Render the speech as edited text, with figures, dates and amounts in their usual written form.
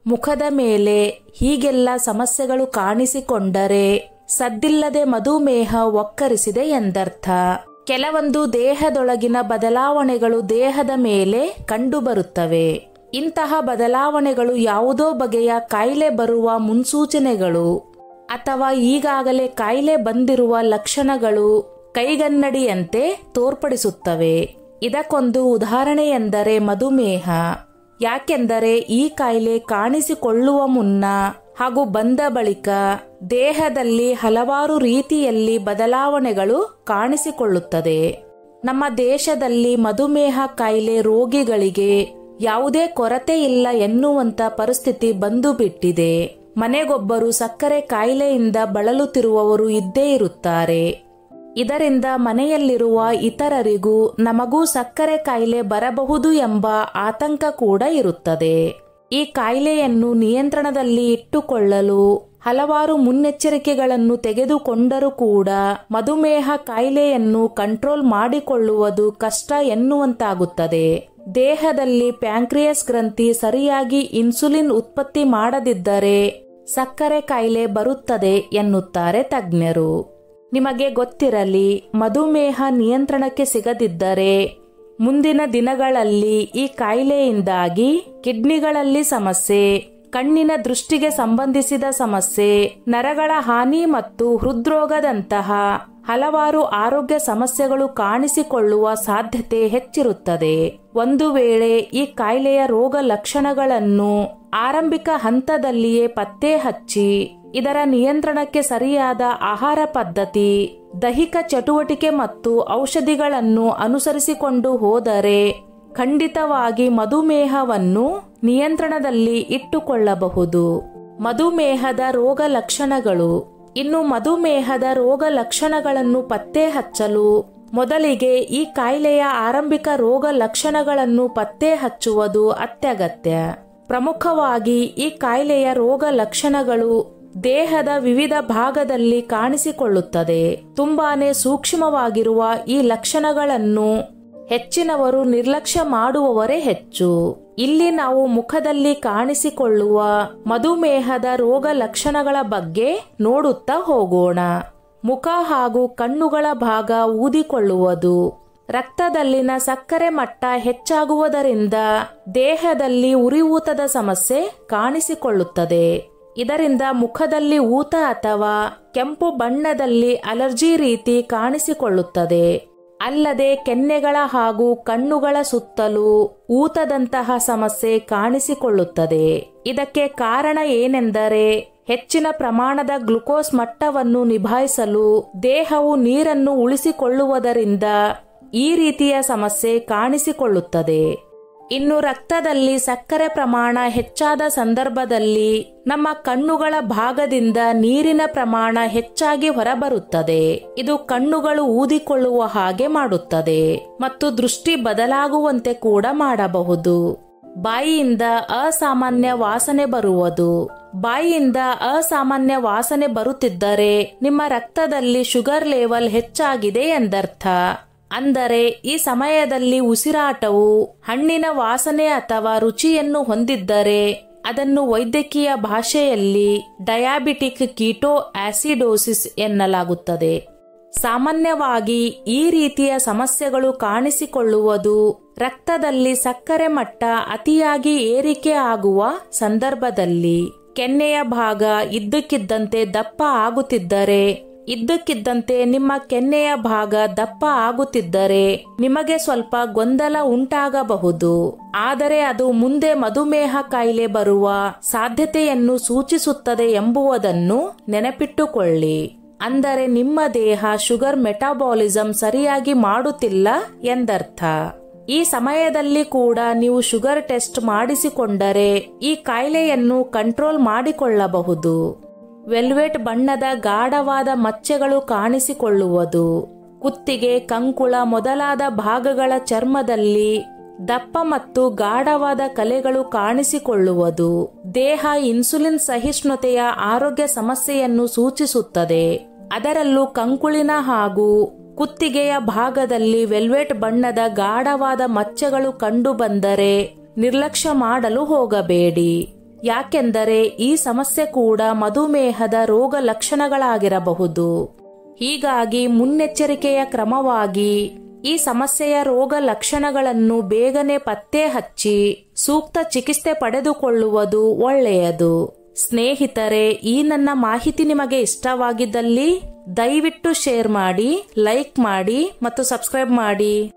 ಮುಖದ ಮೇಲೆ ಹೀಗೆಲ್ಲ ಸಮಸ್ಯೆಗಳು ಕಾಣಿಸಿಕೊಂಡರೆ ಸದ್ದಿಲ್ಲದೆ ಮಧುಮೇಹ ಒಕ್ಕರಿಸಿದೆ ಎಂದರ್ಥ. ಕೆಲವೊಂದು ದೇಹದೊಳಗಿನ ಬದಲಾವಣೆಗಳು ದೇಹದ ಮೇಲೆ ಕಂಡುಬರುತ್ತವೆ. ಇಂತಹ ಬದಲಾವಣೆಗಳು ಯಾವುದೋ ಬಗೆಯ ಕಾಯಿಲೆ ಬರುವ ಮುನ್ಸೂಚನೆಗಳು ಅಥವಾ ಈಗಾಗಲೇ ಕಾಯಿಲೆ ಬಂದಿರುವ ಲಕ್ಷಣಗಳು ಕೈಗನ್ನಡಿಯಂತೆ ತೋರ್ಪಡಿಸುತ್ತವೆ. ಇದಕ್ಕೊಂದು ಉದಾಹರಣೆ ಎಂದರೆ ಮಧುಮೇಹ. ಯಾಕೆಂದರೆ ಈ ಕಾಯಿಲೆ ಕಾಣಿಸಿಕೊಳ್ಳುವ ಮುನ್ನ ಹಾಗೂ ಬಂದ ಬಳಿಕ ದೇಹದಲ್ಲಿ ಹಲವಾರು ರೀತಿಯಲ್ಲಿ ಬದಲಾವಣೆಗಳು ಕಾಣಿಸಿಕೊಳ್ಳುತ್ತದೆ. ನಮ್ಮ ದೇಶದಲ್ಲಿ ಮಧುಮೇಹ ಕಾಯಿಲೆ ರೋಗಿಗಳಿಗೆ ಯಾವುದೇ ಕೊರತೆ ಇಲ್ಲ ಎನ್ನುವಂತ ಪರಿಸ್ಥಿತಿ ಬಂದು ಬಿಟ್ಟಿದೆ. ಮನೆಗೊಬ್ಬರು ಸಕ್ಕರೆ ಕಾಯಿಲೆಯಿಂದ ಬಳಲುತ್ತಿರುವವರು ಇದ್ದೇ ಇರುತ್ತಾರೆ. ಇದರಿಂದ ಮನೆಯಲ್ಲಿರುವ ಇತರರಿಗೂ ನಮಗೂ ಸಕ್ಕರೆ ಕಾಯಿಲೆ ಬರಬಹುದು ಎಂಬ ಆತಂಕ ಕೂಡ ಇರುತ್ತದೆ. ಈ ಕಾಯಿಲೆಯನ್ನು ನಿಯಂತ್ರಣದಲ್ಲಿ ಇಟ್ಟುಕೊಳ್ಳಲು ಹಲವಾರು ಮುನ್ನೆಚ್ಚರಿಕೆಗಳನ್ನು ತೆಗೆದುಕೊಂಡರೂ ಕೂಡ ಮಧುಮೇಹ ಕಾಯಿಲೆಯನ್ನು ಕಂಟ್ರೋಲ್ ಮಾಡಿಕೊಳ್ಳುವುದು ಕಷ್ಟ ಎನ್ನುವಂತಾಗುತ್ತದೆ. ದೇಹದಲ್ಲಿ ಪ್ಯಾಂಕ್ರಿಯಾಸ್ ಗ್ರಂಥಿ ಸರಿಯಾಗಿ ಇನ್ಸುಲಿನ್ ಉತ್ಪತ್ತಿ ಮಾಡದಿದ್ದರೆ ಸಕ್ಕರೆ ಕಾಯಿಲೆ ಬರುತ್ತದೆ ಎನ್ನುತ್ತಾರೆ ತಜ್ಞರು. ನಿಮಗೆ ಗೊತ್ತಿರಲಿ, ಮಧುಮೇಹ ನಿಯಂತ್ರಣಕ್ಕೆ ಸಿಗದಿದ್ದರೆ ಮುಂದಿನ ದಿನಗಳಲ್ಲಿ ಈ ಕಾಯಿಲೆಯಿಂದಾಗಿ ಕಿಡ್ನಿಗಳಲ್ಲಿ ಸಮಸ್ಯೆ, ಕಣ್ಣಿನ ದೃಷ್ಟಿಗೆ ಸಂಬಂಧಿಸಿದ ಸಮಸ್ಯೆ, ನರಗಳ ಹಾನಿ ಮತ್ತು ಹೃದ್ರೋಗದಂತಹ ಹಲವಾರು ಆರೋಗ್ಯ ಸಮಸ್ಯೆಗಳು ಕಾಣಿಸಿಕೊಳ್ಳುವ ಸಾಧ್ಯತೆ ಹೆಚ್ಚಿರುತ್ತದೆ. ಒಂದು ವೇಳೆ ಈ ಕಾಯಿಲೆಯ ರೋಗ ಲಕ್ಷಣಗಳನ್ನು ಆರಂಭಿಕ ಹಂತದಲ್ಲಿಯೇ ಪತ್ತೆ ಹಚ್ಚಿ ಇದರ ನಿಯಂತ್ರಣಕ್ಕೆ ಸರಿಯಾದ ಆಹಾರ ಪದ್ಧತಿ, ದೈಹಿಕ ಚಟುವಟಿಕೆ ಮತ್ತು ಔಷಧಿಗಳನ್ನು ಅನುಸರಿಸಿಕೊಂಡು ಹೋದರೆ ಖಂಡಿತವಾಗಿ ಮಧುಮೇಹವನ್ನು ನಿಯಂತ್ರಣದಲ್ಲಿ ಇಟ್ಟುಕೊಳ್ಳಬಹುದು. ಮಧುಮೇಹದ ರೋಗ ಲಕ್ಷಣಗಳು. ಇನ್ನು ಮಧುಮೇಹದ ರೋಗ ಲಕ್ಷಣಗಳನ್ನು ಪತ್ತೆ ಹಚ್ಚಲು ಮೊದಲಿಗೆ ಈ ಕಾಯಿಲೆಯ ಆರಂಭಿಕ ರೋಗ ಲಕ್ಷಣಗಳನ್ನು ಪತ್ತೆ ಹಚ್ಚುವುದು ಅತ್ಯಗತ್ಯ. ಪ್ರಮುಖವಾಗಿ ಈ ಕಾಯಿಲೆಯ ರೋಗ ಲಕ್ಷಣಗಳು ದೇಹದ ವಿವಿಧ ಭಾಗದಲ್ಲಿ ಕಾಣಿಸಿಕೊಳ್ಳುತ್ತದೆ. ತುಂಬಾನೇ ಸೂಕ್ಷ್ಮವಾಗಿರುವ ಈ ಲಕ್ಷಣಗಳನ್ನು ಹೆಚ್ಚಿನವರು ನಿರ್ಲಕ್ಷ್ಯ ಮಾಡುವವರೇ ಹೆಚ್ಚು. ಇಲ್ಲಿ ನಾವು ಮುಖದಲ್ಲಿ ಕಾಣಿಸಿಕೊಳ್ಳುವ ಮಧುಮೇಹದ ರೋಗ ಲಕ್ಷಣಗಳ ಬಗ್ಗೆ ನೋಡುತ್ತಾ ಹೋಗೋಣ. ಮುಖ ಹಾಗೂ ಕಣ್ಣುಗಳ ಭಾಗ ಊದಿಕೊಳ್ಳುವುದು. ರಕ್ತದಲ್ಲಿನ ಸಕ್ಕರೆ ಮಟ್ಟ ಹೆಚ್ಚಾಗುವುದರಿಂದ ದೇಹದಲ್ಲಿ ಉರಿಯೂತದ ಸಮಸ್ಯೆ ಕಾಣಿಸಿಕೊಳ್ಳುತ್ತದೆ. ಇದರಿಂದ ಮುಖದಲ್ಲಿ ಊತ ಅಥವಾ ಕೆಂಪು ಬಣ್ಣದಲ್ಲಿ ಅಲರ್ಜಿ ರೀತಿ ಕಾಣಿಸಿಕೊಳ್ಳುತ್ತದೆ. ಅಲ್ಲದೆ ಕೆನ್ನೆಗಳ ಹಾಗೂ ಕಣ್ಣುಗಳ ಸುತ್ತಲೂ ಊತದಂತಹ ಸಮಸ್ಯೆ ಕಾಣಿಸಿಕೊಳ್ಳುತ್ತದೆ. ಇದಕ್ಕೆ ಕಾರಣ ಏನೆಂದರೆ ಹೆಚ್ಚಿನ ಪ್ರಮಾಣದ ಗ್ಲುಕೋಸ್ ಮಟ್ಟವನ್ನು ನಿಭಾಯಿಸಲು ದೇಹವು ನೀರನ್ನು ಉಳಿಸಿಕೊಳ್ಳುವುದರಿಂದ ಈ ರೀತಿಯ ಸಮಸ್ಯೆ ಕಾಣಿಸಿಕೊಳ್ಳುತ್ತದೆ. ಇನ್ನು ರಕ್ತದಲ್ಲಿ ಸಕ್ಕರೆ ಪ್ರಮಾಣ ಹೆಚ್ಚಾದ ಸಂದರ್ಭದಲ್ಲಿ ನಮ್ಮ ಕಣ್ಣುಗಳ ಭಾಗದಿಂದ ನೀರಿನ ಪ್ರಮಾಣ ಹೆಚ್ಚಾಗಿ ಹೊರಬರುತ್ತದೆ. ಇದು ಕಣ್ಣುಗಳು ಊದಿಕೊಳ್ಳುವ ಹಾಗೆ ಮಾಡುತ್ತದೆ ಮತ್ತು ದೃಷ್ಟಿ ಬದಲಾಗುವಂತೆ ಕೂಡ ಮಾಡಬಹುದು. ಬಾಯಿಯಿಂದ ಅಸಾಮಾನ್ಯ ವಾಸನೆ ಬರುವುದು. ಬಾಯಿಯಿಂದ ಅಸಾಮಾನ್ಯ ವಾಸನೆ ಬರುತ್ತಿದ್ದರೆ ನಿಮ್ಮ ರಕ್ತದಲ್ಲಿ ಶುಗರ್ ಲೆವೆಲ್ ಹೆಚ್ಚಾಗಿದೆ ಎಂದರ್ಥ. ಅಂದರೆ ಈ ಸಮಯದಲ್ಲಿ ಉಸಿರಾಟವು ಹಣ್ಣಿನ ವಾಸನೆ ಅಥವಾ ರುಚಿಯನ್ನು ಹೊಂದಿದ್ದರೆ ಅದನ್ನು ವೈದ್ಯಕೀಯ ಭಾಷೆಯಲ್ಲಿ ಡಯಾಬಿಟಿಕ್ ಕೀಟೋ ಆಸಿಡೋಸಿಸ್ ಎನ್ನಲಾಗುತ್ತದೆ. ಸಾಮಾನ್ಯವಾಗಿ ಈ ರೀತಿಯ ಸಮಸ್ಯೆಗಳು ಕಾಣಿಸಿಕೊಳ್ಳುವುದು ರಕ್ತದಲ್ಲಿ ಸಕ್ಕರೆ ಮಟ್ಟ ಅತಿಯಾಗಿ ಏರಿಕೆ ಆಗುವ ಸಂದರ್ಭದಲ್ಲಿ. ಕೆನ್ನೆಯ ಭಾಗ ಇದ್ದಕ್ಕಿದ್ದಂತೆ ದಪ್ಪ ಆಗುತ್ತಿದ್ದರೆ, ಇದ್ದಕ್ಕಿದ್ದಂತೆ ನಿಮ್ಮ ಕೆನ್ನೆಯ ಭಾಗ ದಪ್ಪ ಆಗುತ್ತಿದ್ದರೆ ನಿಮಗೆ ಸ್ವಲ್ಪ ಗೊಂದಲ ಉಂಟಾಗಬಹುದು. ಆದರೆ ಅದು ಮುಂದೆ ಮಧುಮೇಹ ಕಾಯಿಲೆ ಬರುವ ಸಾಧ್ಯತೆಯನ್ನು ಸೂಚಿಸುತ್ತದೆ ಎಂಬುದನ್ನು ನೆನಪಿಟ್ಟುಕೊಳ್ಳಿ. ಅಂದರೆ ನಿಮ್ಮ ದೇಹ ಶುಗರ್ ಮೆಟಾಬಾಲಿಸಂ ಸರಿಯಾಗಿ ಮಾಡುತ್ತಿಲ್ಲ ಎಂದರ್ಥ. ಈ ಸಮಯದಲ್ಲಿ ಕೂಡ ನೀವು ಶುಗರ್ ಟೆಸ್ಟ್ ಮಾಡಿಸಿಕೊಂಡರೆ ಈ ಕಾಯಿಲೆಯನ್ನು ಕಂಟ್ರೋಲ್ ಮಾಡಿಕೊಳ್ಳಬಹುದು. ವೆಲ್ವೆಟ್ ಬಣ್ಣದ ಗಾಢವಾದ ಮಚ್ಚೆಗಳು ಕಾಣಿಸಿಕೊಳ್ಳುವುದು. ಕುತ್ತಿಗೆ, ಕಂಕುಳ ಮೊದಲಾದ ಭಾಗಗಳ ಚರ್ಮದಲ್ಲಿ ದಪ್ಪ ಮತ್ತು ಗಾಢವಾದ ಕಲೆಗಳು ಕಾಣಿಸಿಕೊಳ್ಳುವುದು ದೇಹ ಇನ್ಸುಲಿನ್ ಸಹಿಷ್ಣುತೆಯ ಆರೋಗ್ಯ ಸಮಸ್ಯೆಯನ್ನು ಸೂಚಿಸುತ್ತದೆ. ಅದರಲ್ಲೂ ಕಂಕುಳಿನ ಹಾಗೂ ಕುತ್ತಿಗೆಯ ಭಾಗದಲ್ಲಿ ವೆಲ್ವೆಟ್ ಬಣ್ಣದ ಗಾಢವಾದ ಮಚ್ಚೆಗಳು ಕಂಡುಬಂದರೆ ನಿರ್ಲಕ್ಷ್ಯ ಮಾಡಲು ಹೋಗಬೇಡಿ. ಯಾಕೆಂದರೆ ಈ ಸಮಸ್ಯೆ ಕೂಡ ಮಧುಮೇಹದ ರೋಗ ಲಕ್ಷಣಗಳಾಗಿರಬಹುದು. ಹೀಗಾಗಿ ಮುನ್ನೆಚ್ಚರಿಕೆಯ ಕ್ರಮವಾಗಿ ಈ ಸಮಸ್ಯೆಯ ರೋಗ ಲಕ್ಷಣಗಳನ್ನು ಬೇಗನೆ ಪತ್ತೆ ಹಚ್ಚಿ ಸೂಕ್ತ ಚಿಕಿತ್ಸೆ ಪಡೆದುಕೊಳ್ಳುವುದು ಒಳ್ಳೆಯದು. ಸ್ನೇಹಿತರೆ, ಈ ನನ್ನ ಮಾಹಿತಿ ನಿಮಗೆ ಇಷ್ಟವಾಗಿದ್ದಲ್ಲಿ ದಯವಿಟ್ಟು ಶೇರ್ ಮಾಡಿ, ಲೈಕ್ ಮಾಡಿ ಮತ್ತು ಸಬ್ಸ್ಕ್ರೈಬ್ ಮಾಡಿ.